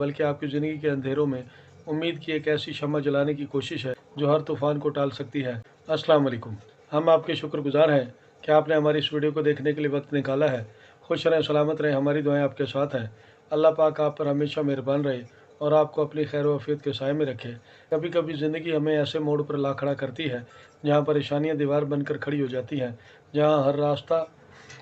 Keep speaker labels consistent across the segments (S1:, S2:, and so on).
S1: बल्कि आपकी ज़िंदगी के अंधेरों में उम्मीद की एक ऐसी शम्मा जलाने की कोशिश है जो हर तूफ़ान को टाल सकती है। अस्सलाम वालेकुम। हम आपके शुक्रगुजार हैं कि आपने हमारी इस वीडियो को देखने के लिए वक्त निकाला है। खुश रहें, सलामत रहें, हमारी दुआएं आपके साथ हैं। अल्लाह पाक आप पर हमेशा मेहरबान रहे और आपको अपनी खैर व आफियत के साए में रखे। कभी कभी ज़िंदगी हमें ऐसे मोड़ पर ला खड़ा करती है जहाँ परेशानियाँ दीवार बनकर खड़ी हो जाती हैं, जहाँ हर रास्ता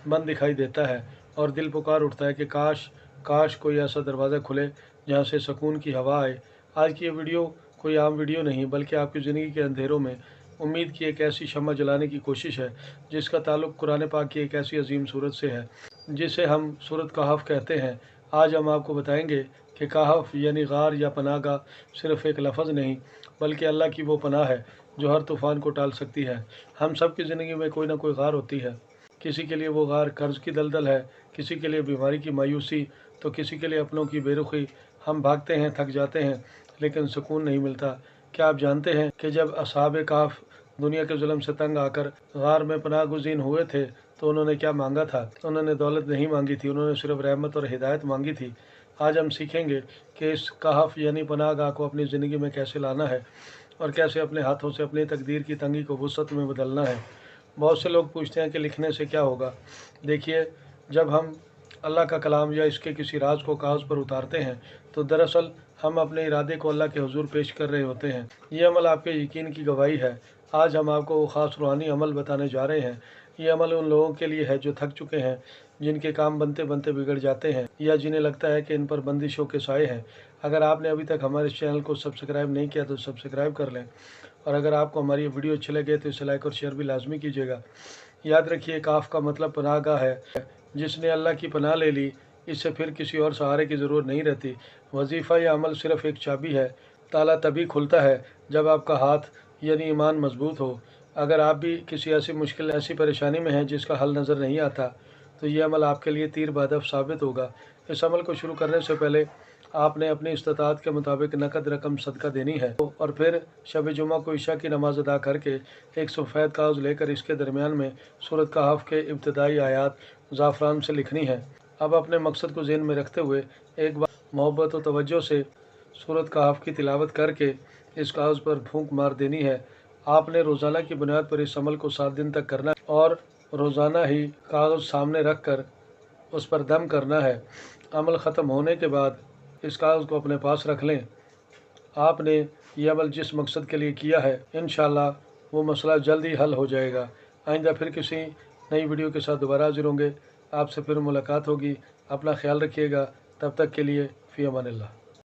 S1: बंद दिखाई देता है और दिल पुकार उठता है कि काश काश कोई ऐसा दरवाज़ा खुले जहाँ से सुकून की हवा आए। आज की ये वीडियो कोई आम वीडियो नहीं, बल्कि आपकी ज़िंदगी के अंधेरों में उम्मीद की एक ऐसी शम्मा जलाने की कोशिश है जिसका ताल्लुक़ कुरान पाक की एक ऐसी अजीम सूरत से है जिसे हम सूरत कहफ कहते हैं। आज हम आपको बताएंगे कि कहफ यानी गार या पनाहगाह सिर्फ़ एक लफ्ज़ नहीं, बल्कि अल्लाह की वो पनाह है जो हर तूफ़ान को टाल सकती है। हम सब की ज़िंदगी में कोई ना कोई गार होती है। किसी के लिए वो गार कर्ज़ की दलदल है, किसी के लिए बीमारी की मायूसी, तो किसी के लिए अपनों की बेरुखी। हम भागते हैं, थक जाते हैं, लेकिन सुकून नहीं मिलता। क्या आप जानते हैं कि जब असहाबे कहफ दुनिया के जुल्म से तंग आकर गार में पनाह गुज़ीन हुए थे तो उन्होंने क्या मांगा था? उन्होंने दौलत नहीं मांगी थी, उन्होंने सिर्फ रहमत और हिदायत मांगी थी। आज हम सीखेंगे कि इस कहफ यानी पनाहगाह को अपनी ज़िंदगी में कैसे लाना है और कैसे अपने हाथों से अपनी तकदीर की तंगी को वुसअत में बदलना है। बहुत से लोग पूछते हैं कि लिखने से क्या होगा। देखिए, जब हम अल्लाह का कलाम या इसके किसी राज को कागज़ पर उतारते हैं तो दरअसल हम अपने इरादे को अल्लाह के हुजूर पेश कर रहे होते हैं। ये अमल आपके यकीन की गवाही है। आज हम आपको वो ख़ास रूहानी अमल बताने जा रहे हैं। ये अमल उन लोगों के लिए है जो थक चुके हैं, जिनके काम बनते बनते बिगड़ जाते हैं या जिन्हें लगता है कि इन पर बंदिशों के साए हैं। अगर आपने अभी तक हमारे इस चैनल को सब्सक्राइब नहीं किया तो सब्सक्राइब कर लें, और अगर आपको हमारी ये वीडियो अच्छी लगे तो इसे लाइक और शेयर भी लाजमी कीजिएगा। याद रखिए, काफ का मतलब पनाहगाह है। जिसने अल्लाह की पनाह ले ली, इससे फिर किसी और सहारे की ज़रूरत नहीं रहती। वजीफ़ा या अमल सिर्फ़ एक चाबी है। ताला तभी खुलता है जब आपका हाथ यानी ईमान मजबूत हो। अगर आप भी किसी ऐसी मुश्किल, ऐसी परेशानी में हैं जिसका हल नज़र नहीं आता, तो ये अमल आपके लिए तीर बहदफ साबित होगा। इस अमल को शुरू करने से पहले आपने अपनी इस्तात के मुताबिक नकद रकम सदका देनी है और फिर शब जुमा को इशा की नमाज अदा करके एक सफ़ेद कागज़ लेकर इसके दरमियान में सूरत कहफ के इब्तदाई आयात ज़ाफ़रान से लिखनी है। अब अपने मकसद को ज़हन में रखते हुए एक बार मोहब्बत और तवज्जो से सूरत कहफ की तिलावत करके इस कागज़ पर फूंक मार देनी है। आपने रोज़ाना की बुनियाद पर इस अमल को 7 दिन तक करना है और रोज़ाना ही कागज़ सामने रख कर उस पर दम करना है। अमल ख़त्म होने के बाद इस कागज़ को अपने पास रख लें। आपने ये अमल जिस मकसद के लिए किया है, इंशाअल्लाह वो मसला जल्द ही हल हो जाएगा। आइंदा फिर किसी नई वीडियो के साथ दोबारा हाजिर होंगे। आपसे फिर मुलाकात होगी। अपना ख्याल रखिएगा। तब तक के लिए फ़ी अमानिल्लाह।